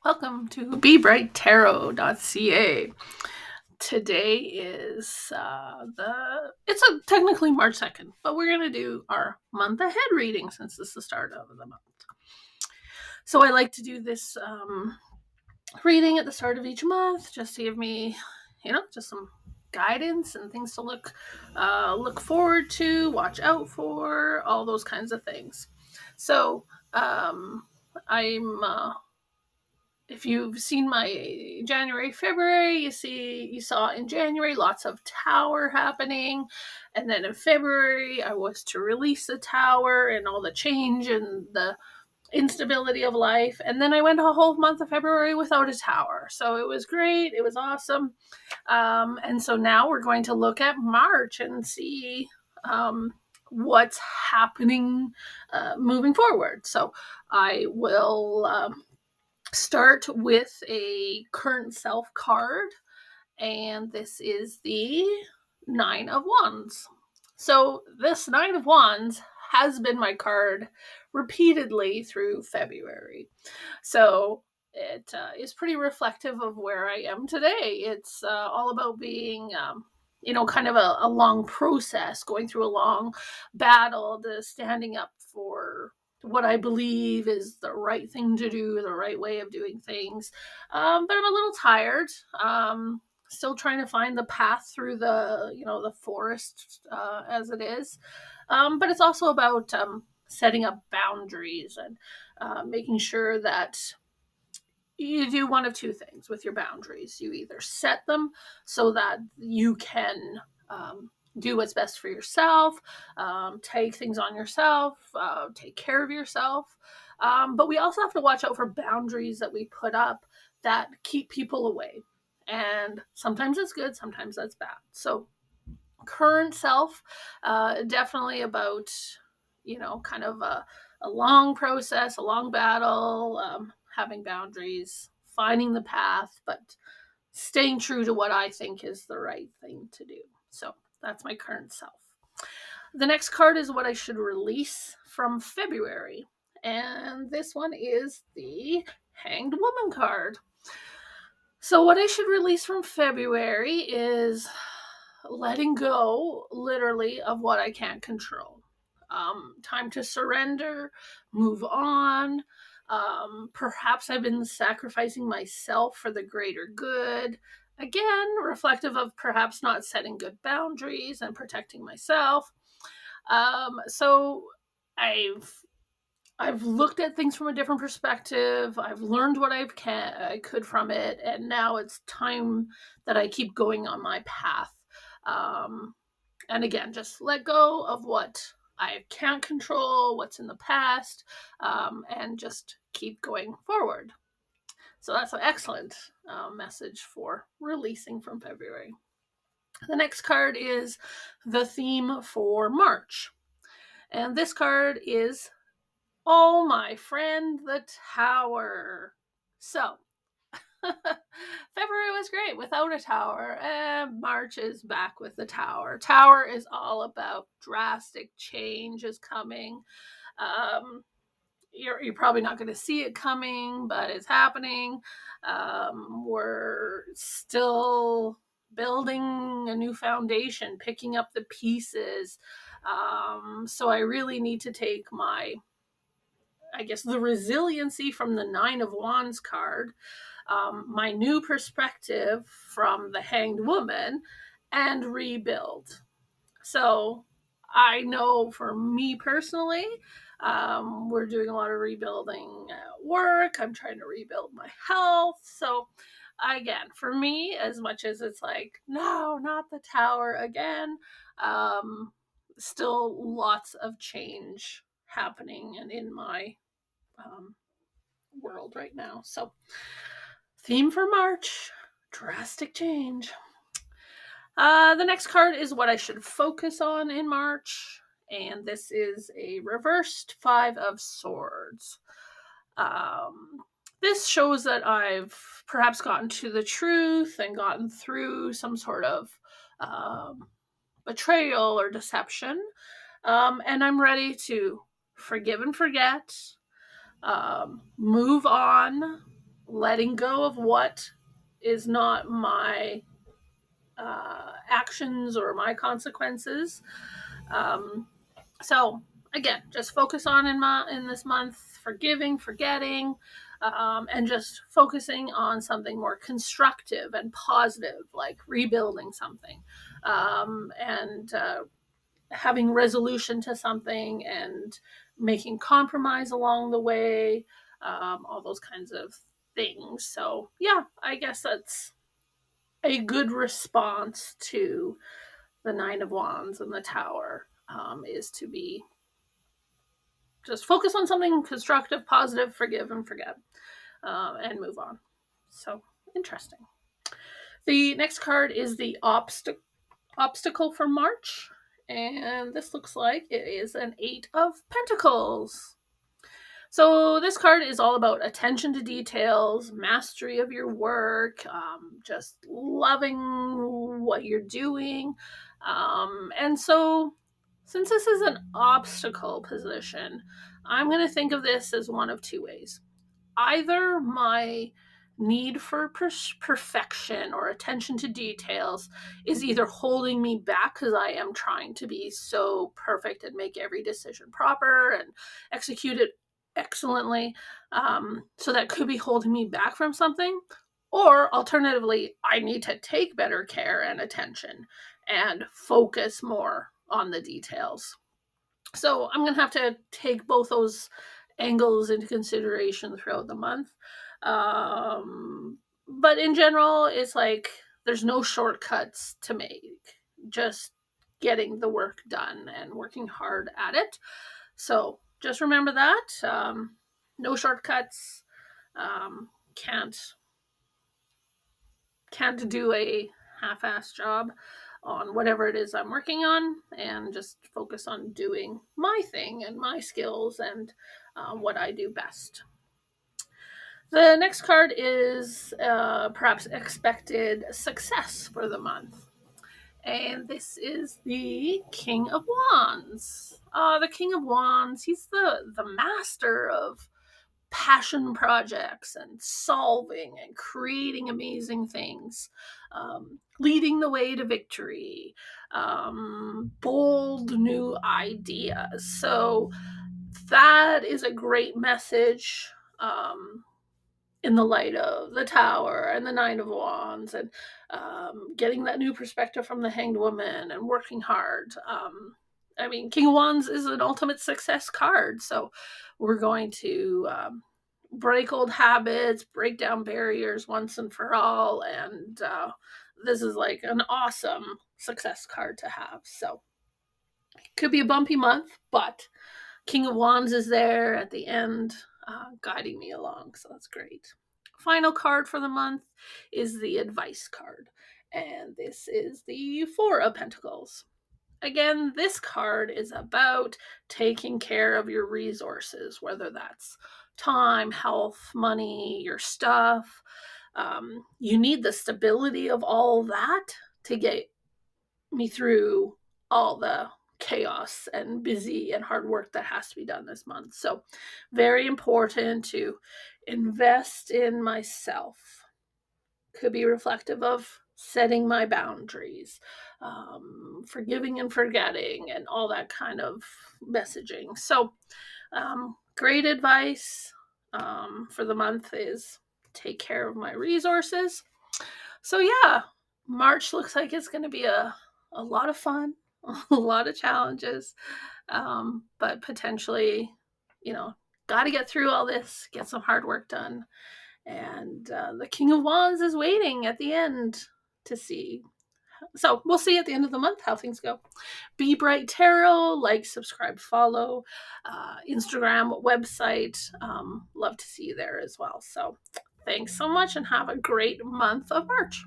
Welcome to BeBrightTarot.ca. Today is it's technically March 2nd, but we're going to do our month ahead reading since this is the start of the month. So I like to do this reading at the start of each month just to give me, just some guidance and things to look forward to, watch out for, all those kinds of things. So I'm if you've seen my January, February, you saw in January lots of tower happening. And then in February, I was to release the tower and all the change and the instability of life. And then I went a whole month of February without a tower. So it was great. It was awesome. And so now we're going to look at March and see what's happening moving forward. So I will start with a current self card, and this is the Nine of Wands. So, this Nine of Wands has been my card repeatedly through February. So, it is pretty reflective of where I am today. It's all about being kind of a long process, going through a long battle, to standing up for what I believe is the right thing to do, the right way of doing things. But I'm a little tired. Still trying to find the path through the forest as it is. But it's also about setting up boundaries and making sure that you do one of two things with your boundaries. You either set them so that you can do what's best for yourself, take things on yourself, take care of yourself. But we also have to watch out for boundaries that we put up that keep people away. And sometimes it's good, sometimes that's bad. So, current self, definitely about, kind of a long process, a long battle, having boundaries, finding the path, but staying true to what I think is the right thing to do. So that's my current self. The next card is what I should release from February. And this one is the Hanged Woman card. So, what I should release from February is letting go, literally, of what I can't control. Time to surrender, move on. Perhaps I've been sacrificing myself for the greater good. Again, reflective of perhaps not setting good boundaries and protecting myself. So I've looked at things from a different perspective. I've learned what I could from it, and now it's time that I keep going on my path. Um, and again, just let go of what I can't control, what's in the past, and just keep going forward. So that's an excellent message for releasing from February. The next card is the theme for March. And this card is, oh, my friend, the Tower. So, February was great without a tower, and March is back with the tower. Tower is all about drastic change is coming. You're probably not going to see it coming, but it's happening. We're still building a new foundation, picking up the pieces. So I really need to take the resiliency from the Nine of Wands card, my new perspective from the Hanged Woman, and rebuild. So I know for me personally, we're doing a lot of rebuilding at work. I'm trying to rebuild my health. So, again, for me, as much as it's like, no, not the tower again, um, still lots of change happening and in my um, world right now. So, theme for March, drastic change. The next card is what I should focus on in March, and this is a reversed Five of Swords. Um, this shows that I've perhaps gotten to the truth and gotten through some sort of betrayal or deception, and I'm ready to forgive and forget, move on, letting go of what is not my actions or my consequences. Um, so again, just focus on in this month, forgiving, forgetting, and just focusing on something more constructive and positive, like rebuilding something, and having resolution to something, and making compromise along the way, all those kinds of things. So yeah, I guess that's a good response to the Nine of Wands and the Tower, is to be just focus on something constructive, positive, forgive and forget, and move on. So interesting. The next card is the obstacle for March, and this looks like it is an Eight of Pentacles. So this card is all about attention to details, mastery of your work, just loving what you're doing. And so since this is an obstacle position, I'm going to think of this as one of two ways. Either my need for perfection or attention to details is either holding me back because I am trying to be so perfect and make every decision proper and execute it excellently. So that could be holding me back from something. Or alternatively, I need to take better care and attention and focus more on the details. So I'm going to have to take both those angles into consideration throughout the month. But in general, it's like there's no shortcuts to make, just getting the work done and working hard at it. So just remember that. No shortcuts. Can't do a half-assed job on whatever it is I'm working on, and just focus on doing my thing and my skills and what I do best. The next card is perhaps expected success for the month. And this is the King of Wands. The King of Wands, he's the master of passion projects and solving and creating amazing things, leading the way to victory, bold new ideas. So that is a great message, in the light of the Tower and the Nine of Wands, and getting that new perspective from the Hanged Woman and working hard. I mean, King of Wands is an ultimate success card, so we're going to break old habits, break down barriers once and for all, and this is like an awesome success card to have. So it could be a bumpy month, but King of Wands is there at the end, guiding me along, so that's great. Final card for the month is the advice card, and this is the Four of Pentacles. Again, this card is about taking care of your resources, whether that's time, health, money, your stuff. You need the stability of all that to get me through all the chaos and busy and hard work that has to be done this month. So, very important to invest in myself. Could be reflective of setting my boundaries, forgiving and forgetting, and all that kind of messaging. So, great advice for the month is take care of my resources. So, yeah, March looks like it's going to be a lot of fun, a lot of challenges, but potentially, got to get through all this, get some hard work done. And the King of Wands is waiting at the end to see. So we'll see at the end of the month how things go. Be Bright Tarot, like, subscribe, follow, Instagram, website. Love to see you there as well. So thanks so much and have a great month of March.